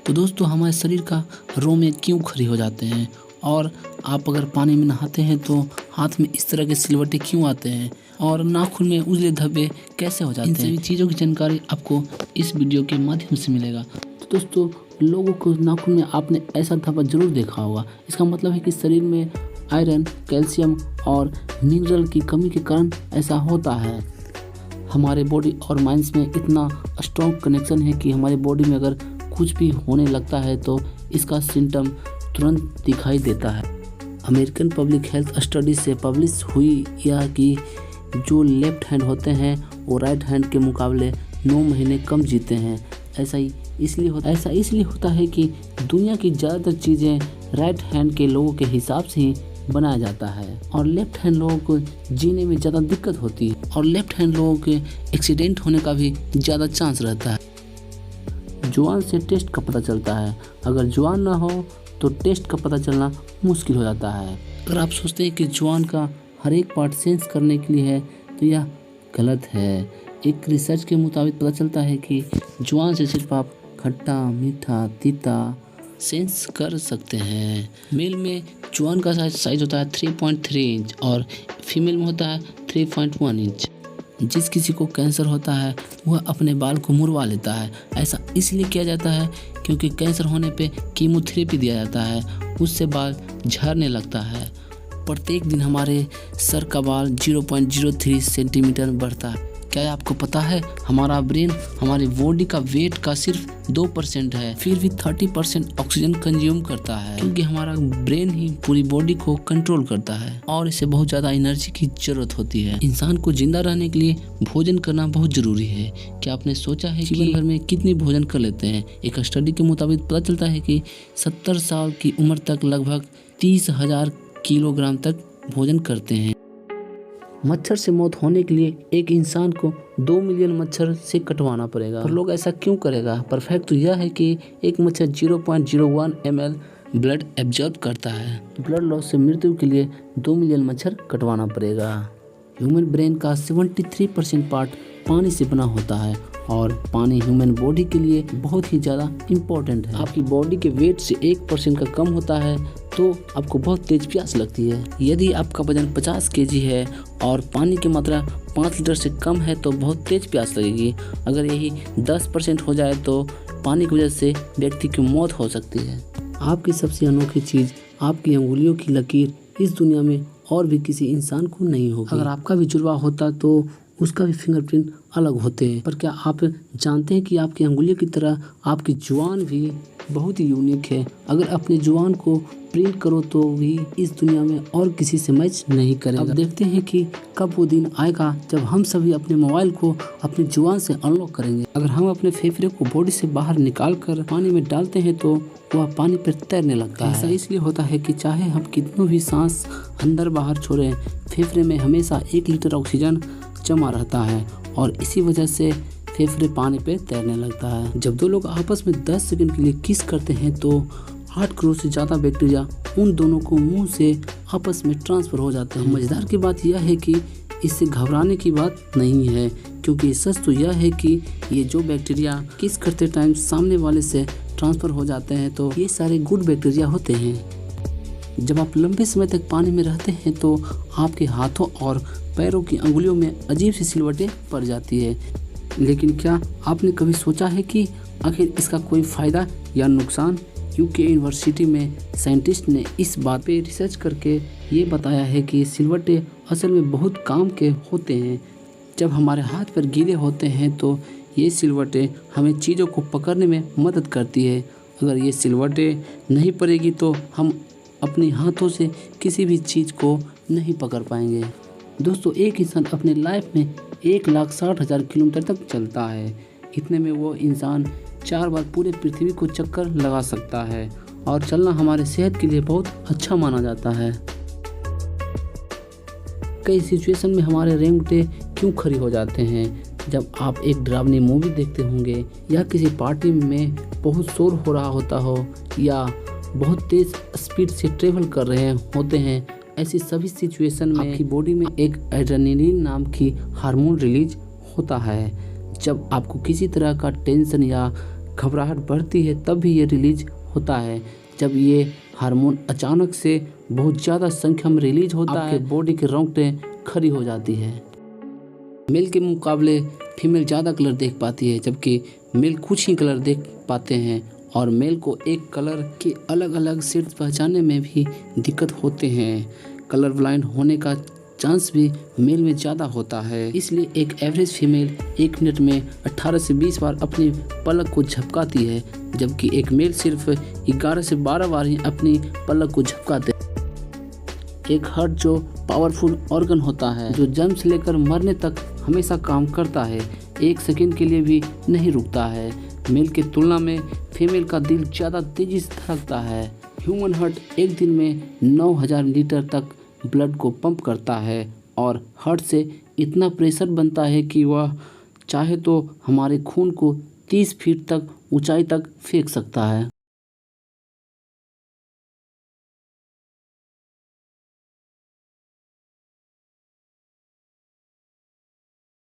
तो दोस्तों हमारे शरीर का रोम क्यों खड़ी हो जाते हैं, और आप अगर पानी में नहाते हैं तो हाथ में इस तरह के सिलवटे क्यों आते हैं, और नाखून में उजले धब्बे कैसे हो जाते हैं। इन सभी चीज़ों की जानकारी आपको इस वीडियो के माध्यम से मिलेगा। तो दोस्तों लोगों को नाखून में आपने ऐसा धब्बा जरूर देखा होगा। इसका मतलब है कि शरीर में आयरन, कैल्शियम और मिनरल की कमी के कारण ऐसा होता है। हमारे बॉडी और माइंड्स में इतना स्ट्रॉन्ग कनेक्शन है कि हमारी बॉडी में अगर कुछ भी होने लगता है तो इसका सिम्टम तुरंत दिखाई देता है। अमेरिकन पब्लिक हेल्थ स्टडी से पब्लिश हुई यह कि जो लेफ्ट हैंड होते हैं वो राइट हैंड के मुकाबले 9 महीने कम जीते हैं। ऐसा इसलिए होता है कि दुनिया की ज़्यादातर चीज़ें राइट हैंड के लोगों के हिसाब से ही बनाया जाता है, और लेफ्ट हैंड लोगों को जीने में ज़्यादा दिक्कत होती है, और लेफ्ट हैंड लोगों के एक्सीडेंट होने का भी ज़्यादा चांस रहता है। जुबान से टेस्ट का पता चलता है, अगर जुबान ना हो तो टेस्ट का पता चलना मुश्किल हो जाता है। अगर आप सोचते हैं कि जुबान का हर एक पार्ट सेंस करने के लिए है तो यह गलत है। एक रिसर्च के मुताबिक पता चलता है कि जुबान से सिर्फ आप खट्टा, मीठा, तीता सेंस कर सकते हैं। मेल में जुबान का साइज होता है 3.3 इंच और फीमेल में होता है 3.1 इंच। जिस किसी को कैंसर होता है वह अपने बाल को मुड़वा लेता है। ऐसा इसलिए किया जाता है क्योंकि कैंसर होने पे कीमोथेरेपी दिया जाता है, उससे बाल झड़ने लगता है। प्रत्येक दिन हमारे सर का बाल 0.03 सेंटीमीटर बढ़ता है। क्या आपको पता है हमारा ब्रेन हमारी बॉडी का वेट का सिर्फ 2% है, फिर भी 30% ऑक्सीजन कंज्यूम करता है, क्योंकि हमारा ब्रेन ही पूरी बॉडी को कंट्रोल करता है और इसे बहुत ज़्यादा एनर्जी की जरूरत होती है। इंसान को जिंदा रहने के लिए भोजन करना बहुत जरूरी है। क्या आपने सोचा है कि जीवन भर में कितनी भोजन कर लेते हैं? एक स्टडी के मुताबिक पता चलता है कि 70 साल की उम्र तक लगभग 30,000 किलोग्राम तक भोजन करते हैं। मच्छर से मौत होने के लिए एक इंसान को 2 मिलियन मच्छर से कटवाना पड़ेगा। और लोग ऐसा क्यों करेगा? परफेक्ट तो यह है कि एक मच्छर 0.01 ml ब्लड एब्जॉर्ब करता है। ब्लड लॉस से मृत्यु के लिए 2 मिलियन मच्छर कटवाना पड़ेगा। ह्यूमन ब्रेन का 73% पार्ट पानी से बना होता है, और पानी ह्यूमन बॉडी के लिए बहुत ही ज़्यादा इम्पोर्टेंट है। आपकी बॉडी के वेट से 1% का कम होता है तो आपको बहुत तेज प्यास लगती है। यदि आपका वजन 50 kg है और पानी की मात्रा 5 लीटर से कम है तो बहुत तेज प्यास लगेगी। अगर यही 10% हो जाए तो पानी की वजह से व्यक्ति की मौत हो सकती है। आपकी सबसे अनोखी चीज़ आपकी अंगुलियों की लकीर इस दुनिया में और भी किसी इंसान को नहीं होगी। अगर आपका भी जुड़वा होता तो उसका भी फिंगरप्रिंट अलग होते हैं। पर क्या आप जानते हैं कि आपकी अंगुलियों की तरह आपकी जुबान भी बहुत ही यूनिक है। अगर अपनी जुबान को प्रिंट करो तो भी इस दुनिया में और किसी से मैच नहीं करेगा। अब देखते हैं कि कब वो दिन आएगा जब हम सभी अपने मोबाइल को अपनी जुबान से अनलॉक करेंगे। अगर हम अपने फेफड़े को बॉडी से बाहर निकाल कर पानी में डालते हैं तो वह पानी पर तैरने लगता है। ऐसा इसलिए होता है कि चाहे हम कितनों भी सांस अंदर बाहर छोड़ें, फेफड़े में हमेशा 1 लीटर ऑक्सीजन जमा रहता है, और इसी वजह से फेफड़े पानी पे तैरने लगता है। जब दो लोग आपस में 10 सेकंड के लिए किस करते हैं तो 8 करोड़ से ज़्यादा बैक्टीरिया उन दोनों को मुंह से आपस में ट्रांसफ़र हो जाते हैं। मज़ेदार की बात यह है कि इससे घबराने की बात नहीं है, क्योंकि सच तो यह है कि ये जो बैक्टीरिया किस करते टाइम सामने वाले से ट्रांसफ़र हो जाते हैं तो ये सारे गुड बैक्टीरिया होते हैं। जब आप लंबे समय तक पानी में रहते हैं तो आपके हाथों और पैरों की अंगुलियों में अजीब सी सिलवटें पड़ जाती है। लेकिन क्या आपने कभी सोचा है कि आखिर इसका कोई फ़ायदा या नुकसान? यूके यूनिवर्सिटी में साइंटिस्ट ने इस बात पे रिसर्च करके ये बताया है कि सिलवटें असल में बहुत काम के होते हैं। जब हमारे हाथ पर गीले होते हैं तो ये सिलवटें हमें चीज़ों को पकड़ने में मदद करती है। अगर ये सिलवटें नहीं पड़ेगी तो हम अपने हाथों से किसी भी चीज़ को नहीं पकड़ पाएंगे। दोस्तों एक इंसान अपने लाइफ में 1,60,000 किलोमीटर तक चलता है। इतने में वो इंसान 4 बार पूरे पृथ्वी को चक्कर लगा सकता है, और चलना हमारे सेहत के लिए बहुत अच्छा माना जाता है। कई सिचुएशन में हमारे रेंगटे क्यों खड़ी हो जाते हैं? जब आप एक डरावनी मूवी देखते होंगे, या किसी पार्टी में बहुत शोर हो रहा होता हो, या बहुत तेज़ स्पीड से ट्रेवल कर रहे होते हैं, ऐसी सभी सिचुएशन में आपकी बॉडी में एक एड्रेनलिन नाम की हार्मोन रिलीज होता है। जब आपको किसी तरह का टेंशन या घबराहट बढ़ती है तब भी ये रिलीज होता है। जब ये हार्मोन अचानक से बहुत ज़्यादा संख्या में रिलीज होता है, बॉडी के रोंगटे खड़ी हो जाती है। मेल के मुकाबले फीमेल ज़्यादा कलर देख पाती है, जबकि मेल कुछ ही कलर देख पाते हैं और मेल को एक कलर के अलग अलग शेड्स पहचानने में भी दिक्कत होते हैं। कलर ब्लाइंड होने का चांस भी मेल में ज़्यादा होता है, इसलिए एक एवरेज फीमेल 1 मिनट में 18 से 20 बार अपनी पलक को झपकाती है, जबकि एक मेल सिर्फ 11 से 12 बार ही अपनी पलक को झपकाते हैं। एक हार्ट जो पावरफुल ऑर्गन होता है, जो जन्म से लेकर मरने तक हमेशा काम करता है, 1 सेकंड के लिए भी नहीं रुकता है। मेल की तुलना में फीमेल का दिल ज़्यादा तेजी से धड़कता है। ह्यूमन हार्ट एक दिन में 9000 लीटर तक ब्लड को पंप करता है और हार्ट से इतना प्रेशर बनता है कि वह चाहे तो हमारे खून को 30 फीट तक ऊंचाई तक फेंक सकता है।